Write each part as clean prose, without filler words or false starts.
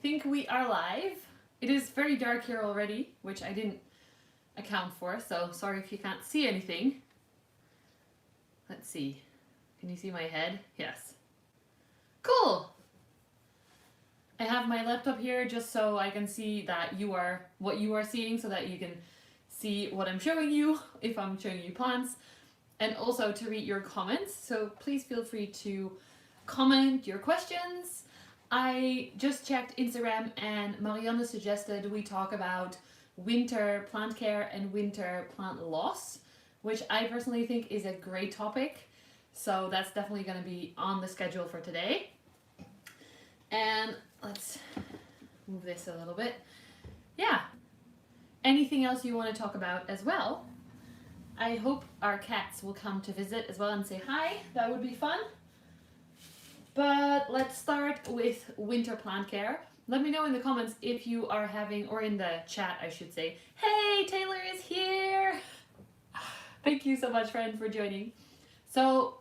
think we are live. It is very dark here already, which I didn't account for, so sorry if you can't see anything. Let's see. Can you see my head? Yes. Cool! I have my laptop here just so I can see that what you are seeing, so that you can see what I'm showing you if I'm showing you plants, and also to read your comments. So please feel free to comment your questions. I just checked Instagram and Marianne suggested we talk about winter plant care and winter plant loss, which I personally think is a great topic. So that's definitely going to be on the schedule for today. And let's move this a little bit. Yeah. Anything else you want to talk about as well? I hope our cats will come to visit as well and say hi. That would be fun. But let's start with winter plant care. Let me know in the comments if you are having, or in the chat I should say, hey, Taylor is here! Thank you so much, friend, for joining. So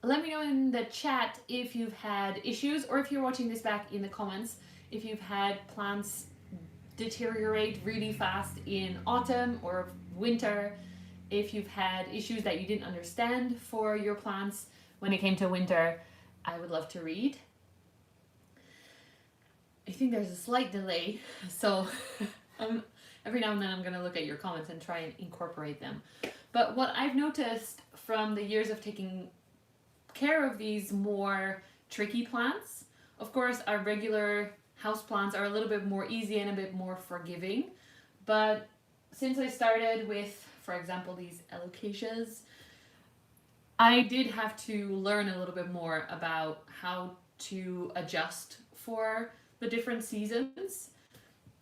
let me know in the chat if you've had issues, or if you're watching this back in the comments, if you've had plants deteriorate really fast in autumn or winter, if you've had issues that you didn't understand for your plants when it came to winter. I would love to read. I think there's a slight delay, so every now and then I'm going to look at your comments and try and incorporate them. But what I've noticed from the years of taking care of these more tricky plants, of course our regular house plants are a little bit more easy and a bit more forgiving, but since I started with, for example, these alocasias, I did have to learn a little bit more about how to adjust for the different seasons,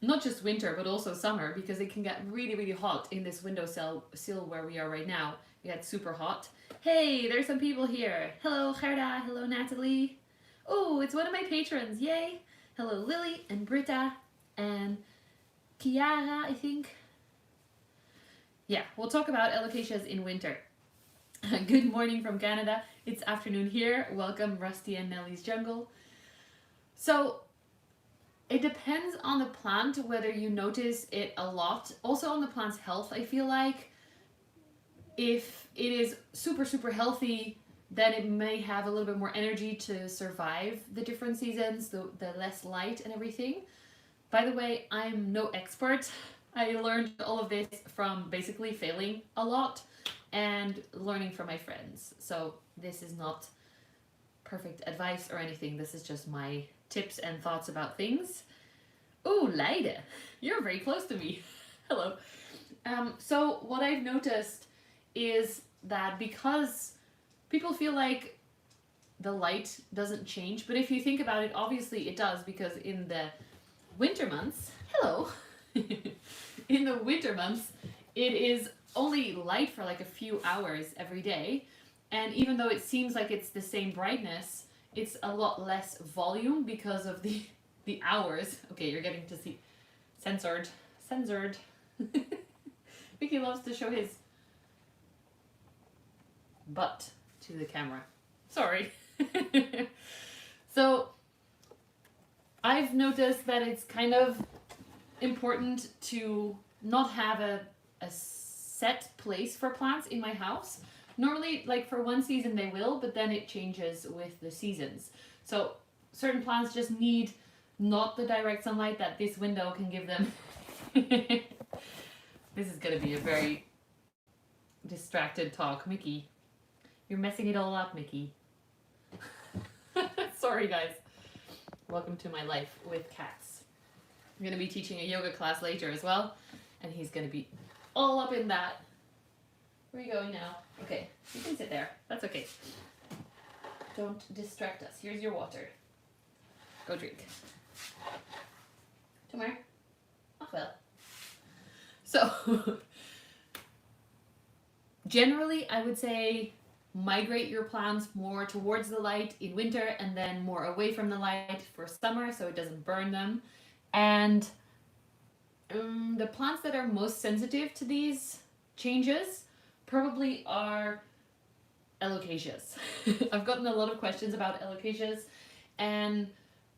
not just winter but also summer, because it can get really, really hot in this windowsill where we are right now. It gets super hot. Hey, there's some people here. Hello Gerda, hello Natalie. Oh, it's one of my patrons, yay. Hello Lily and Britta and Kiara, I think. Yeah, we'll talk about alocasias in winter. Good morning from Canada. It's afternoon here. Welcome Rusty and Nellie's Jungle. So it depends on the plant whether you notice it a lot. Also on the plant's health, I feel like. If it is super, super healthy, then it may have a little bit more energy to survive the different seasons, the less light and everything. By the way, I'm no expert. I learned all of this from basically failing a lot and learning from my friends. So this is not perfect advice or anything. This is just my tips and thoughts about things. Oh, Leide, you're very close to me. Hello. So what I've noticed is that because people feel like the light doesn't change, but if you think about it, obviously it does, because in the winter months, hello, in the winter months, it is only light for like a few hours every day, and even though it seems like it's the same brightness, it's a lot less volume because of the hours. Okay, you're getting to see censored. Mickey loves to show his butt to the camera. Sorry. So I've noticed that it's kind of important to not have a set place for plants in my house. Normally, like for one season they will, but then it changes with the seasons. So certain plants just need not the direct sunlight that this window can give them. This is going to be a very distracted talk. Mickey, you're messing it all up, Mickey. Sorry guys. Welcome to my life with cats. I'm going to be teaching a yoga class later as well, and he's going to be all up in that. Where are you going now? Okay, you can sit there. That's okay. Don't distract us. Here's your water. Go drink. Tomorrow? Oh well. So, generally I would say migrate your plants more towards the light in winter and then more away from the light for summer so it doesn't burn them. And the plants that are most sensitive to these changes probably are alocasias. I've gotten a lot of questions about alocasias, and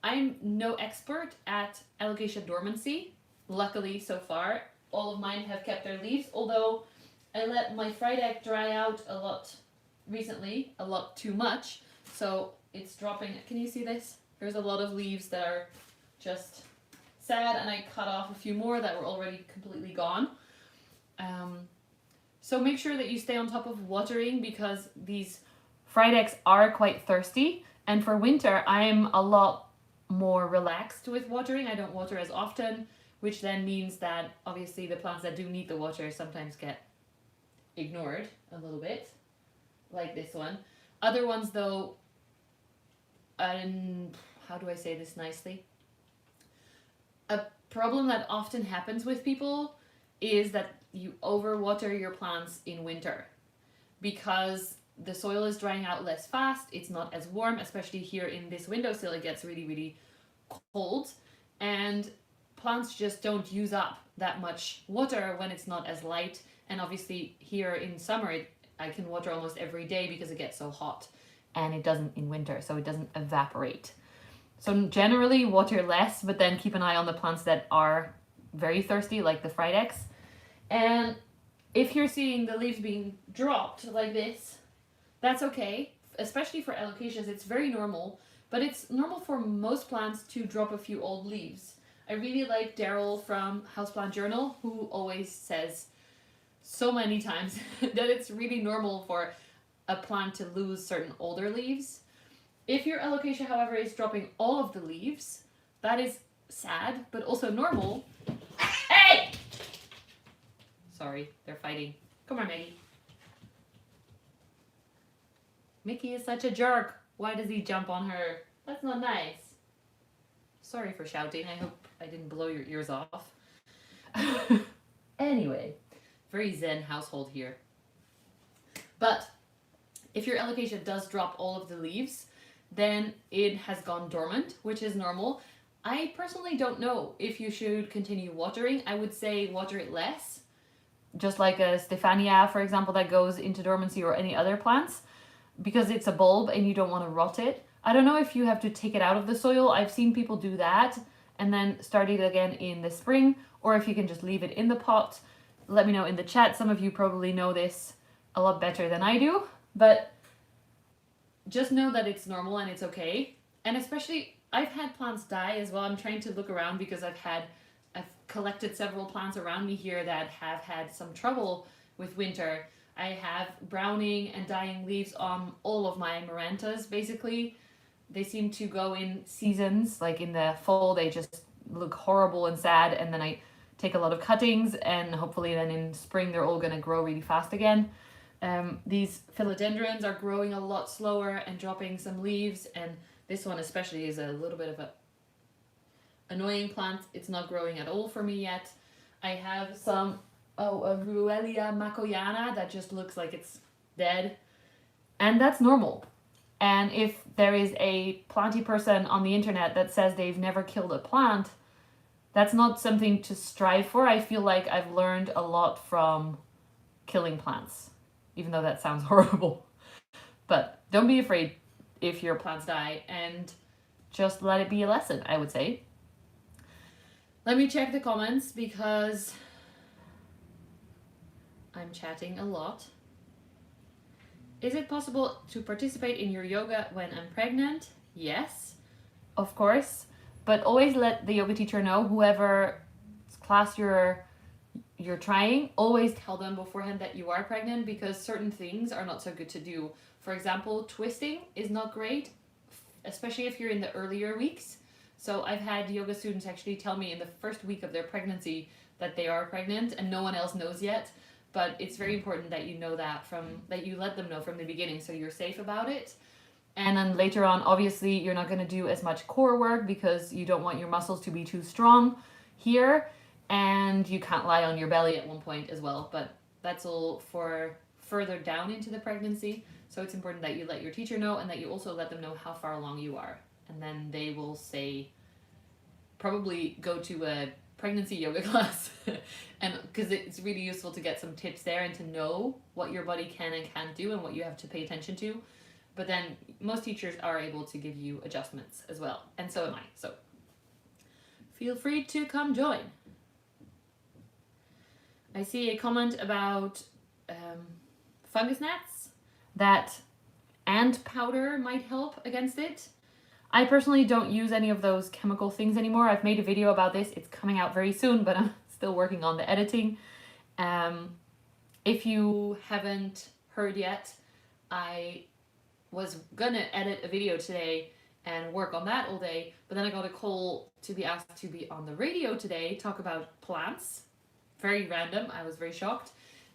I'm no expert at alocasia dormancy. Luckily, so far, all of mine have kept their leaves, although I let my Frydek dry out a lot recently, a lot too much, so it's dropping. Can you see this? There's a lot of leaves that are just sad, and I cut off a few more that were already completely gone. So make sure that you stay on top of watering, because these Frydeks are quite thirsty, and for winter I'm a lot more relaxed with watering. I don't water as often, which then means that obviously the plants that do need the water sometimes get ignored a little bit, like this one. Other ones though, how do I say this nicely? A problem that often happens with people is that you overwater your plants in winter, because the soil is drying out less fast, it's not as warm, especially here in this windowsill it gets really, really cold, and plants just don't use up that much water when it's not as light. And obviously here in summer I can water almost every day because it gets so hot, and it doesn't in winter, so it doesn't evaporate. So generally water less, but then keep an eye on the plants that are very thirsty, like the Frydeks. And if you're seeing the leaves being dropped like this, that's okay, especially for alocasias. It's very normal, but it's normal for most plants to drop a few old leaves. I really like Daryl from Houseplant Journal, who always says so many times that it's really normal for a plant to lose certain older leaves. If your alocasia, however, is dropping all of the leaves, that is sad, but also normal. Hey! Sorry, they're fighting. Come on, Maggie. Mickey is such a jerk. Why does he jump on her? That's not nice. Sorry for shouting. I hope I didn't blow your ears off. Anyway, very zen household here. But if your alocasia does drop all of the leaves, then it has gone dormant, which is normal. I personally don't know if you should continue watering. I would say water it less, just like a Stephania, for example, that goes into dormancy, or any other plants, because it's a bulb and you don't want to rot it. I don't know if you have to take it out of the soil. I've seen people do that and then start it again in the spring, or if you can just leave it in the pot. Let me know in the chat. Some of you probably know this a lot better than I do, but just know that it's normal and it's okay. And especially, I've had plants die as well. I'm trying to look around because I've collected several plants around me here that have had some trouble with winter. I have browning and dying leaves on all of my Marantas, basically. They seem to go in seasons, like in the fall they just look horrible and sad, and then I take a lot of cuttings, and hopefully then in spring they're all going to grow really fast again. These philodendrons are growing a lot slower and dropping some leaves, and this one especially is a little bit of a annoying plant. It's not growing at all for me yet. I have some a Ruellia macoyana that just looks like it's dead, and that's normal. And if there is a planty person on the internet that says they've never killed a plant, that's not something to strive for. I feel like I've learned a lot from killing plants, even though that sounds horrible. But don't be afraid if your plants die, and just let it be a lesson, I would say. Let me check the comments because I'm chatting a lot. Is it possible to participate in your yoga when I'm pregnant? Yes, of course. But always let the yoga teacher know, whoever class you're trying, always tell them beforehand that you are pregnant, because certain things are not so good to do. For example, twisting is not great, especially if you're in the earlier weeks. So I've had yoga students actually tell me in the first week of their pregnancy that they are pregnant, and no one else knows yet. But it's very important that you know that that you let them know from the beginning, so you're safe about it. And then later on, obviously, you're not going to do as much core work because you don't want your muscles to be too strong here, and you can't lie on your belly at one point as well. But that's all for further down into the pregnancy. So it's important that you let your teacher know, and that you also let them know how far along you are. And then they will say, probably go to a pregnancy yoga class, and because it's really useful to get some tips there and to know what your body can and can't do and what you have to pay attention to. but then most teachers are able to give you adjustments as well, and so am I. So feel free to come join. I see a comment about fungus gnats, that ant powder might help against it. I personally don't use any of those chemical things anymore. I've made a video about this. It's coming out very soon, but I'm still working on the editing. If you haven't heard yet, I was gonna edit a video today and work on that all day, but then I got a call to be asked to be on the radio today, talk about plants. Very random. I was very shocked,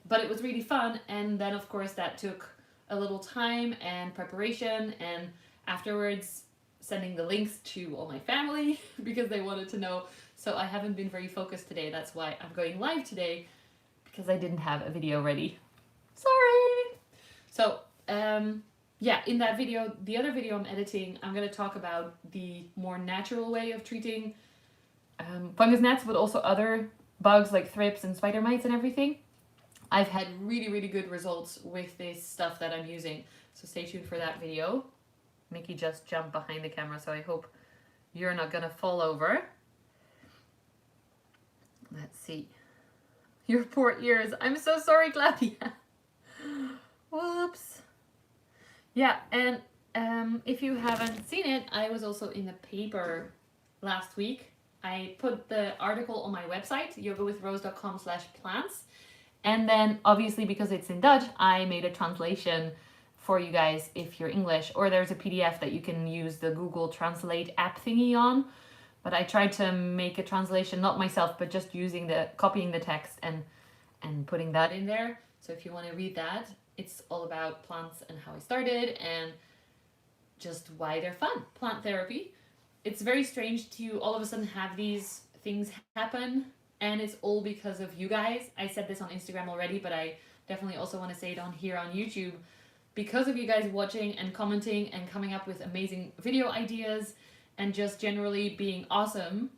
but it was really fun. And then of course that took a little time and preparation, and afterwards sending the links to all my family because they wanted to know. So I haven't been very focused today. That's why I'm going live today, because I didn't have a video ready. Sorry. So yeah, in that video, the other video I'm editing, I'm going to talk about the more natural way of treating fungus gnats, but also other bugs like thrips and spider mites and everything. I've had really good results with this stuff that I'm using. So stay tuned for that video. Mickey just jumped behind the camera, so I hope you're not gonna fall over. Let's see. Your poor ears. I'm so sorry, Claudia. Whoops. Yeah, and if you haven't seen it, I was also in the paper last week. I put the article on my website, yogawithroos.com/plants. And then obviously because it's in Dutch, I made a translation for you guys if you're English, or there's a PDF that you can use the Google Translate app thingy on. But I tried to make a translation, not myself, but just copying the text and putting that in there. So if you want to read that, it's all about plants and how I started and just why they're fun. Plant therapy. It's very strange to all of a sudden have these things happen, and it's all because of you guys. I said this on Instagram already, but I definitely also want to say it on here on YouTube. Because of you guys watching and commenting and coming up with amazing video ideas and just generally being awesome,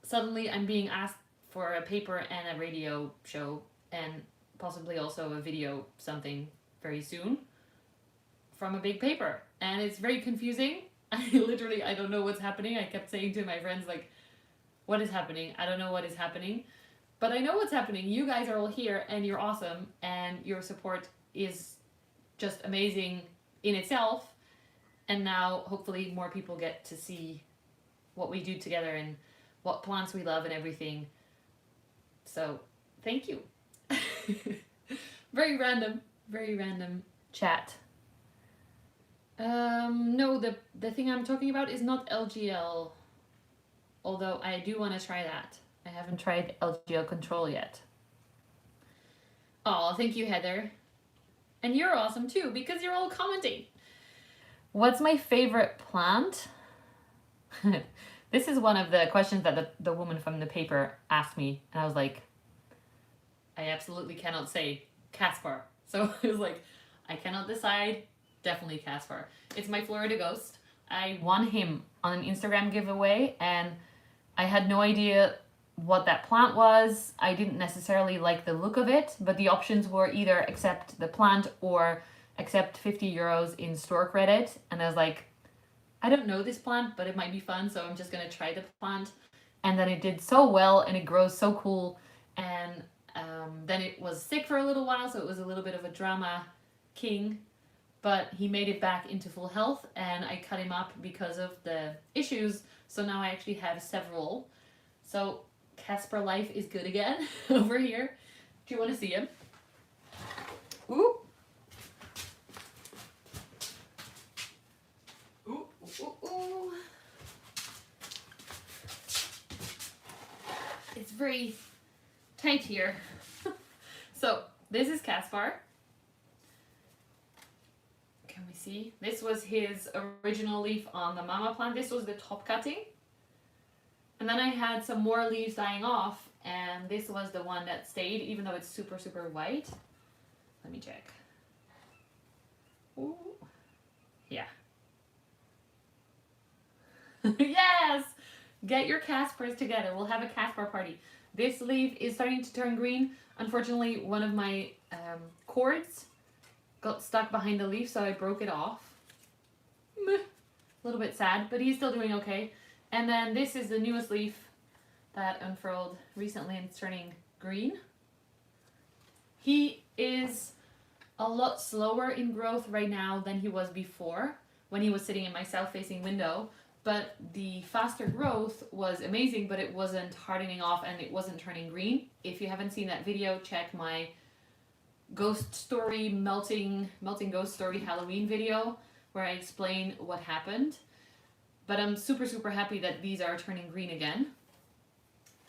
suddenly I'm being asked for a paper and a radio show and possibly also a video something very soon from a big paper. And it's very confusing. I don't know what's happening. I kept saying to my friends, like, what is happening? I don't know what is happening. But I know what's happening. You guys are all here and you're awesome, and your support is just amazing in itself. And now hopefully more people get to see what we do together and what plants we love and everything. So thank you. Very random chat. No, the thing I'm talking about is not LGL, although I do want to try that. I haven't tried LGL control yet. Oh, thank you, Heather. And you're awesome too, because you're all commenting. What's my favorite plant? This is one of the questions that the woman from the paper asked me, and I was like, I absolutely cannot say Caspar. So I was like, I cannot decide. Definitely Caspar. It's my Florida Ghost. I won him on an Instagram giveaway, and I had no idea what that plant was. I didn't necessarily like the look of it, but the options were either accept the plant or accept 50 euros in store credit. And I was like, I don't know this plant, but it might be fun, so I'm just gonna try the plant. And then it did so well, and it grows so cool. And then it was sick for a little while, so it was a little bit of a drama king, but he made it back into full health, and I cut him up because of the issues. So now I actually have several. So Casper life is good again over here. Do you want to see him? Ooh. Ooh, ooh, ooh. It's very tight here. So this is Caspar. Can we see? This was his original leaf on the mama plant. This was the top cutting. And then I had some more leaves dying off, and this was the one that stayed, even though it's super white. Let me check. Ooh. Yeah. Yes! Get your Caspers together. We'll have a Caspar party. This leaf is starting to turn green. Unfortunately, one of my cords got stuck behind the leaf, so I broke it off. Meh. A little bit sad, but he's still doing okay. And then this is the newest leaf that unfurled recently and it's turning green. He is a lot slower in growth right now than he was before when he was sitting in my south-facing window. But the faster growth was amazing, but it wasn't hardening off and it wasn't turning green. If you haven't seen that video, check my ghost story, melting ghost story Halloween video where I explain what happened. But I'm super, super happy that these are turning green again.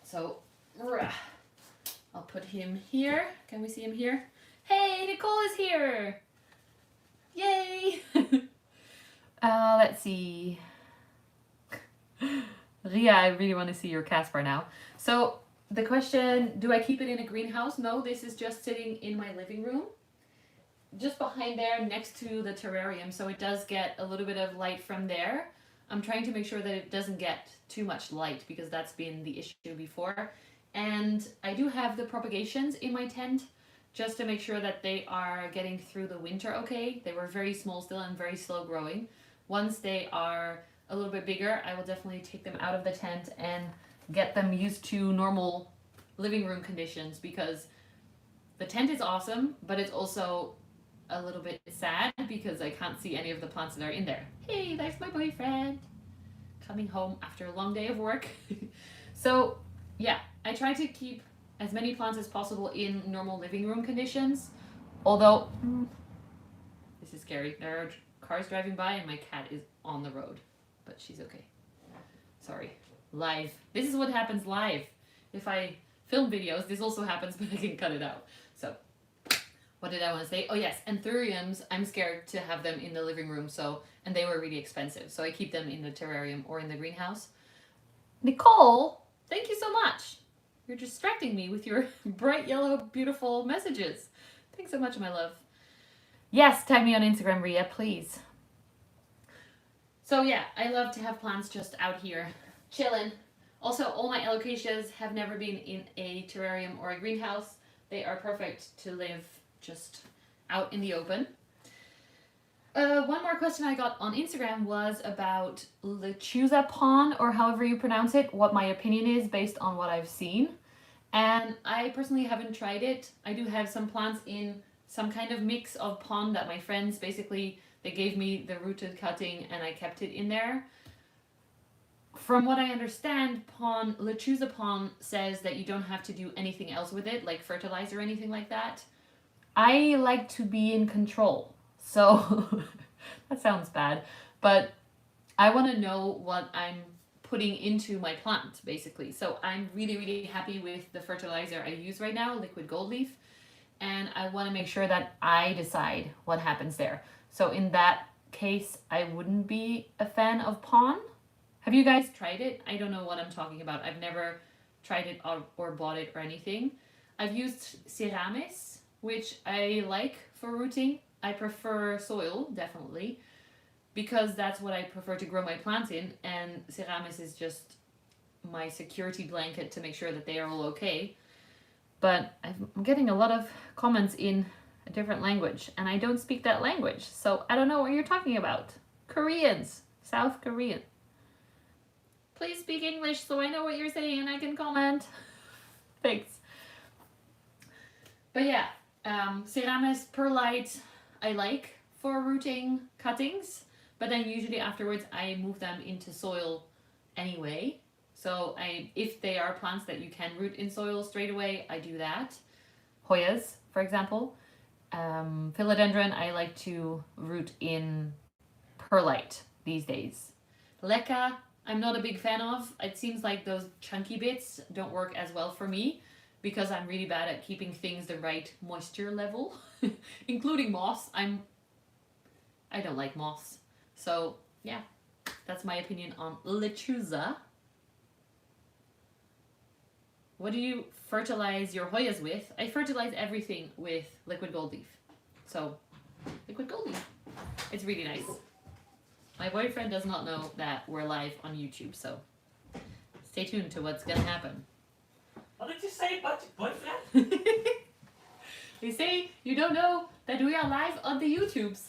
So, I'll put him here. Can we see him here? Hey, Nicole is here! Yay! Let's see. Ria, I really want to see your Caspar now. So, the question, do I keep it in a greenhouse? No, this is just sitting in my living room. Just behind there, next to the terrarium, so it does get a little bit of light from there. I'm trying to make sure that it doesn't get too much light because that's been the issue before. And I do have the propagations in my tent just to make sure that they are getting through the winter okay. They were very small still and very slow growing. Once they are a little bit bigger, I will definitely take them out of the tent and get them used to normal living room conditions because the tent is awesome, but it's also a little bit sad because I can't see any of the plants that are in there. Hey, there's my boyfriend coming home after a long day of work. So yeah, I try to keep as many plants as possible in normal living room conditions, although this is scary. There are cars driving by and my cat is on the road, but she's okay. Sorry. Live. This is what happens live. If I film videos, this also happens, but I can cut it out. So what did I want to say? Oh yes, anthuriums, I'm scared to have them in the living room, and they were really expensive, so I keep them in the terrarium or in the greenhouse. Nicole, thank you so much. You're distracting me with your bright yellow, beautiful messages. Thanks so much, my love. Yes, tag me on Instagram, Ria, please. So yeah, I love to have plants just out here, chilling. Also, all my alocasias have never been in a terrarium or a greenhouse. They are perfect to live just out in the open. One more question I got on Instagram was about lechuza pon, or however you pronounce it, what my opinion is based on what I've seen. And I personally haven't tried it. I do have some plants in some kind of mix of pon that my friends basically, they gave me the rooted cutting and I kept it in there. From what I understand, lechuza pon says that you don't have to do anything else with it, like fertilize or anything like that. I like to be in control. So that sounds bad, but I want to know what I'm putting into my plant, basically. So I'm really, really happy with the fertilizer I use right now, liquid gold leaf, and I want to make sure that I decide what happens there. So in that case, I wouldn't be a fan of pon. Have you guys tried it? I don't know what I'm talking about. I've never tried it or bought it or anything. I've used ceramis, which I like for rooting. I prefer soil, definitely, because that's what I prefer to grow my plants in, and ceramis is just my security blanket to make sure that they are all okay. But I'm getting a lot of comments in a different language, and I don't speak that language, so I don't know what you're talking about. Koreans, South Korean. Please speak English so I know what you're saying and I can comment. Thanks. But yeah, ceramis, perlite, I like for rooting cuttings, but then usually afterwards I move them into soil anyway. So if they are plants that you can root in soil straight away, I do that. Hoyas, for example. Philodendron, I like to root in perlite these days. Leca, I'm not a big fan of. It seems like those chunky bits don't work as well for me because I'm really bad at keeping things the right moisture level, including moss. I don't like moss. So yeah, that's my opinion on lechuza. What do you fertilize your Hoyas with? I fertilize everything with liquid gold leaf. So liquid gold leaf. It's really nice. My boyfriend does not know that we're live on YouTube, so stay tuned to what's gonna happen. What did you say about your boyfriend? They say you don't know that we are live on the YouTubes.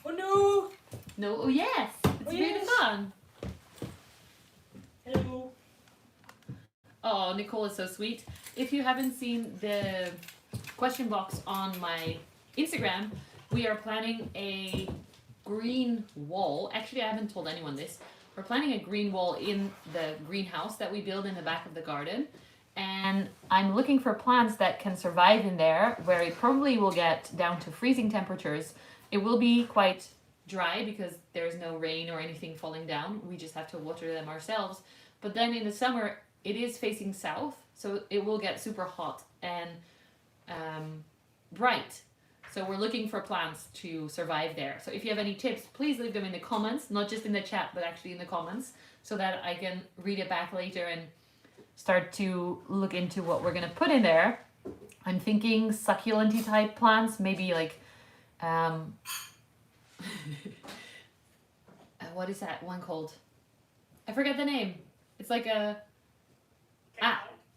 Oh no! No, oh yes, it's really yes. fun. Hello. Oh, Nicole is so sweet. If you haven't seen the question box on my Instagram, we are planning a green wall. Actually, I haven't told anyone this. We're planning a green wall in the greenhouse that we build in the back of the garden. And I'm looking for plants that can survive in there, where it probably will get down to freezing temperatures. It will be quite dry because there's no rain or anything falling down. We just have to water them ourselves. But then in the summer, it is facing south, so it will get super hot and bright. So we're looking for plants to survive there. So if you have any tips, please leave them in the comments, not just in the chat, but actually in the comments, so that I can read it back later and start to look into what we're going to put in there. I'm thinking succulent-y type plants, maybe like, what is that one called? I forget the name. It's like a,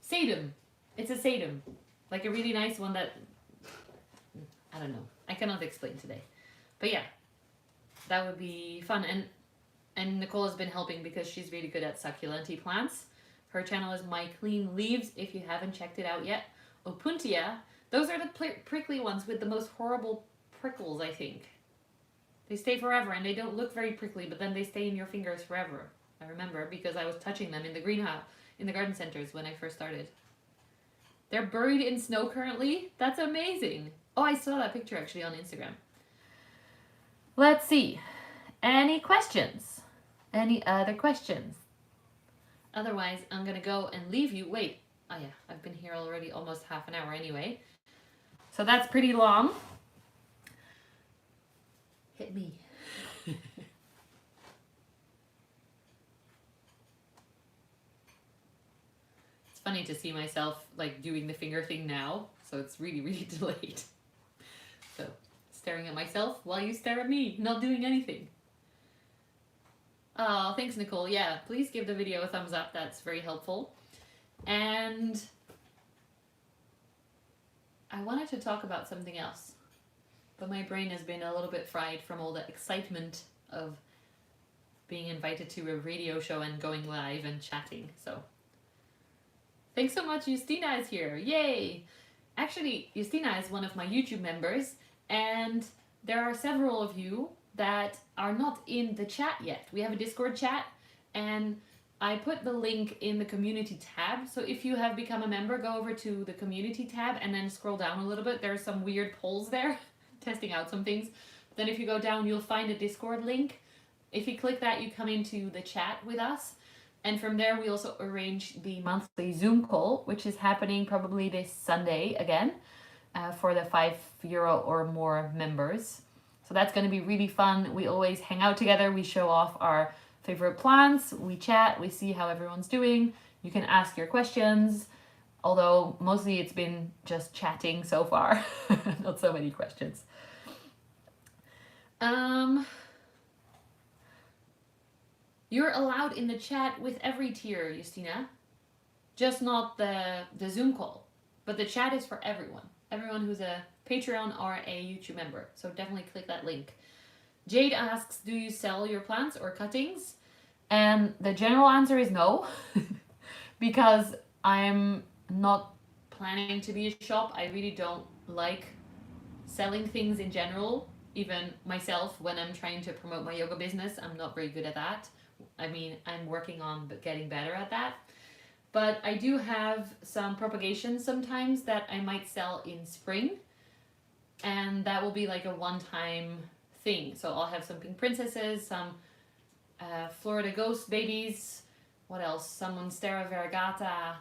sedum. It's a sedum. Like a really nice one that, I don't know. I cannot explain today. But yeah, that would be fun. And Nicole has been helping because she's really good at succulent-y plants. Her channel is My Clean Leaves, if you haven't checked it out yet. Opuntia, those are the prickly ones with the most horrible prickles, I think. They stay forever and they don't look very prickly, but then they stay in your fingers forever. I remember because I was touching them in the greenhouse, in the garden centers when I first started. They're buried in snow currently. That's amazing. Oh, I saw that picture actually on Instagram. Let's see. Any questions? Any other questions? Otherwise, I'm going to go and leave you. Wait. Oh, yeah. I've been here already almost half an hour anyway. So that's pretty long. Hit me. It's funny to see myself like doing the finger thing now. So it's really, really delayed. So staring at myself while you stare at me, not doing anything. Oh, thanks, Nicole. Yeah, please give the video a thumbs up. That's very helpful. And I wanted to talk about something else, but my brain has been a little bit fried from all the excitement of being invited to a radio show and going live and chatting. So thanks so much. Justina is here. Yay! Actually, Justina is one of my YouTube members, and there are several of you that are not in the chat yet. We have a Discord chat, and I put the link in the community tab. So if you have become a member, go over to the community tab and then scroll down a little bit. There are some weird polls there, testing out some things. Then if you go down, you'll find a Discord link. If you click that, you come into the chat with us. And from there, we also arrange the monthly Zoom call, which is happening probably this Sunday again, for the €5 or more members. So that's going to be really fun. We always hang out together. We show off our favorite plants. We chat. We see how everyone's doing. You can ask your questions, although mostly it's been just chatting so far. Not so many questions. You're allowed in the chat with every tier, Justina. Just not the Zoom call. But the chat is for everyone. Everyone who's a Patreon or a YouTube member. So definitely click that link. Jade asks, do you sell your plants or cuttings? And the general answer is no. Because I'm not planning to be a shop. I really don't like selling things in general. Even myself, when I'm trying to promote my yoga business, I'm not very good at that. I mean, I'm working on getting better at that. But I do have some propagation sometimes that I might sell in spring. And that will be like a one-time thing. So I'll have some pink princesses, some Florida ghost babies. What else? Some Monstera variegata.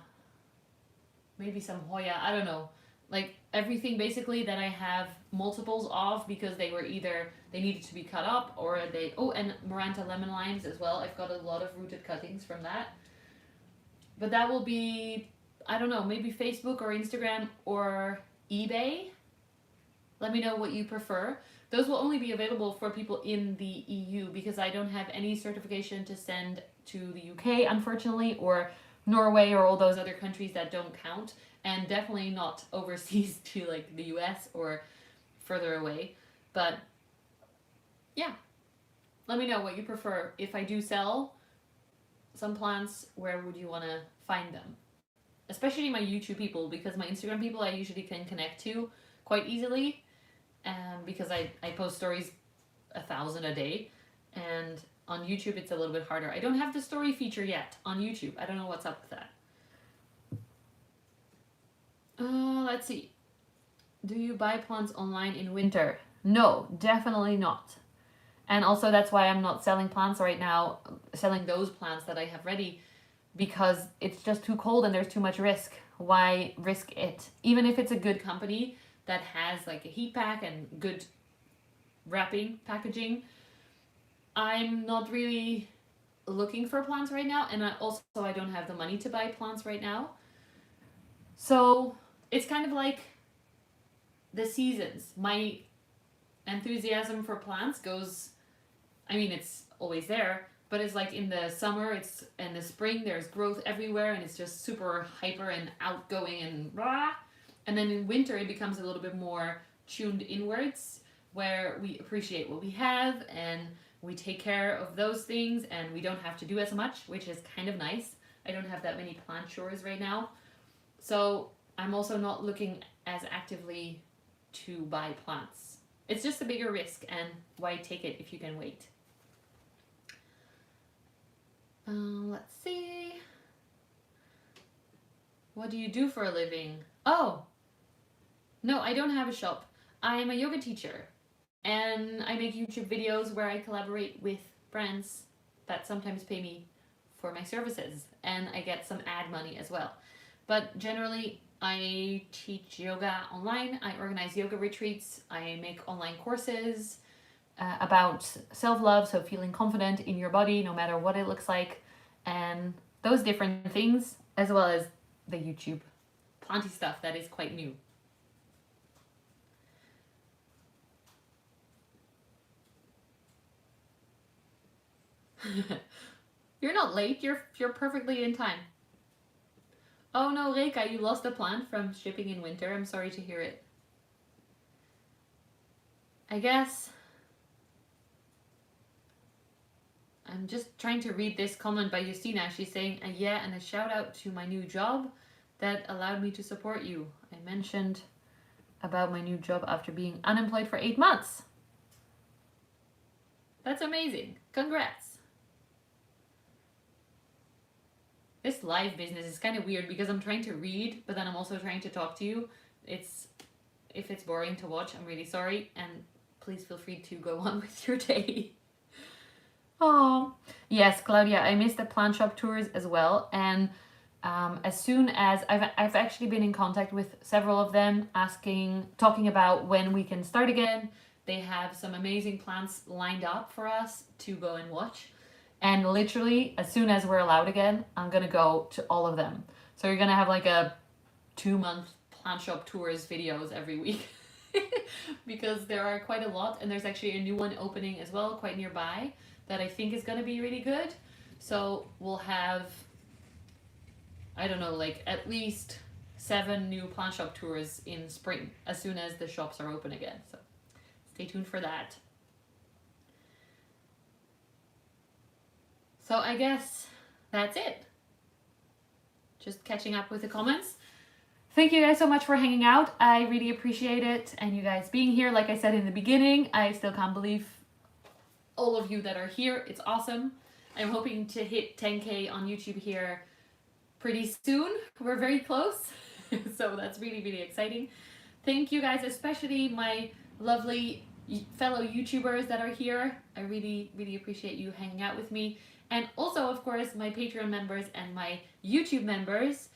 Maybe some Hoya. I don't know. Like everything basically that I have multiples of because they were either they needed to be cut up or they and Maranta lemon limes as well. I've got a lot of rooted cuttings from that. But that will be, I don't know, maybe Facebook or Instagram or eBay. Let me know what you prefer. Those will only be available for people in the EU because I don't have any certification to send to the UK, unfortunately, or Norway or all those other countries that don't count, and definitely not overseas to like the US or further away. But yeah, let me know what you prefer. If I do sell some plants, where would you want to find them? Especially my YouTube people, because my Instagram people I usually can connect to quite easily, because I post stories 1,000 a day, and on YouTube it's a little bit harder. I don't have the story feature yet on YouTube. I don't know what's up with that. Let's see. Do you buy plants online in winter? No, definitely not. And also that's why I'm not selling plants right now, selling those plants that I have ready, because it's just too cold and there's too much risk. Why risk it? Even if it's a good company that has like a heat pack and good wrapping packaging, I'm not really looking for plants right now, and I don't have the money to buy plants right now. So it's kind of like the seasons. My enthusiasm for plants goes, I mean, it's always there, but it's like in the summer, it's in the spring, there's growth everywhere, and it's just super hyper and outgoing and rah. And then in winter, it becomes a little bit more tuned inwards, where we appreciate what we have and we take care of those things, and we don't have to do as much, which is kind of nice. I don't have that many plant chores right now. So I'm also not looking as actively to buy plants. It's just a bigger risk, and why take it if you can wait? Let's see. What do you do for a living? Oh, no, I don't have a shop. I am a yoga teacher, and I make YouTube videos where I collaborate with brands that sometimes pay me for my services, and I get some ad money as well. But generally, I teach yoga online. I organize yoga retreats. I make online courses about self-love, so feeling confident in your body no matter what it looks like, and those different things, as well as the YouTube planty stuff that is quite new. You're not late, you're perfectly in time. Oh no, Reka, you lost a plant from shipping in winter. I'm sorry to hear it. I guess I'm just trying to read this comment by Justina. She's saying, yeah, and a shout out to my new job that allowed me to support you. I mentioned about my new job after being unemployed for 8 months. That's amazing. Congrats. This live business is kind of weird because I'm trying to read, but then I'm also trying to talk to you. If it's boring to watch, I'm really sorry, and please feel free to go on with your day. Oh, yes, Claudia, I missed the plant shop tours as well, and as soon as I've actually been in contact with several of them, talking about when we can start again. They have some amazing plants lined up for us to go and watch. And literally, as soon as we're allowed again, I'm gonna go to all of them. So you're gonna have like a 2-month plant shop tours videos every week. Because there are quite a lot, and there's actually a new one opening as well, quite nearby, that I think is gonna be really good. So we'll have, I don't know, like at least 7 new plant shop tours in spring, as soon as the shops are open again. So stay tuned for that. So I guess that's it. Just catching up with the comments. Thank you guys so much for hanging out. I really appreciate it, and you guys being here. Like I said in the beginning, I still can't believe all of you that are here. It's awesome. I'm hoping to hit 10K on YouTube here pretty soon. We're very close. So that's really, really exciting. Thank you guys, especially my lovely fellow YouTubers that are here. I really, really appreciate you hanging out with me. And also, of course, my Patreon members and my YouTube members.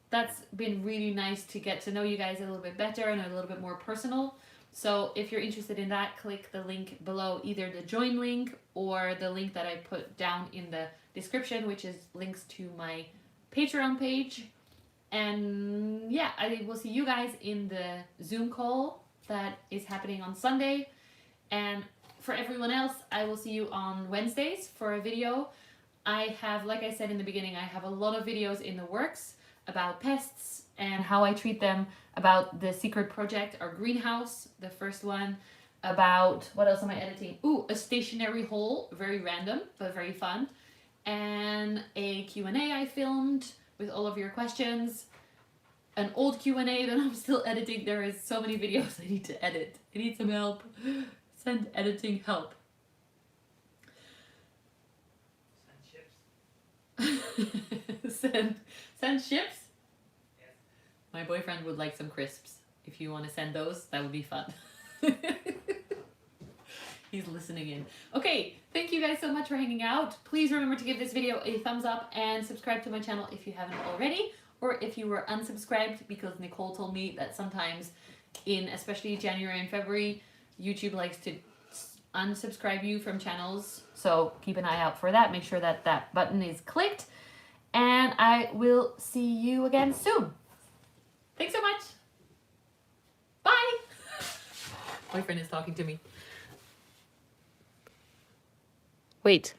That's been really nice to get to know you guys a little bit better and a little bit more personal. So if you're interested in that, click the link below, either the join link or the link that I put down in the description, which is links to my Patreon page. And yeah, I will see you guys in the Zoom call that is happening on Sunday. And for everyone else, I will see you on Wednesdays for a video. I have, like I said in the beginning, I have a lot of videos in the works about pests and how I treat them, about the secret project, our greenhouse, the first one, about, what else am I editing? Ooh, a stationary haul, very random, but very fun. And a Q&A I filmed with all of your questions. An old Q&A that I'm still editing. There is so many videos I need to edit. I need some help. Send editing help. Send chips? Yes. My boyfriend would like some crisps. If you want to send those, that would be fun. He's listening in. Okay, thank you guys so much for hanging out. Please remember to give this video a thumbs up and subscribe to my channel if you haven't already, or if you were unsubscribed, because Nicole told me that sometimes in especially January and February, YouTube likes to unsubscribe you from channels. So keep an eye out for that. Make sure that that button is clicked, and I will see you again soon. Thanks so much. Bye. Boyfriend is talking to me. Wait.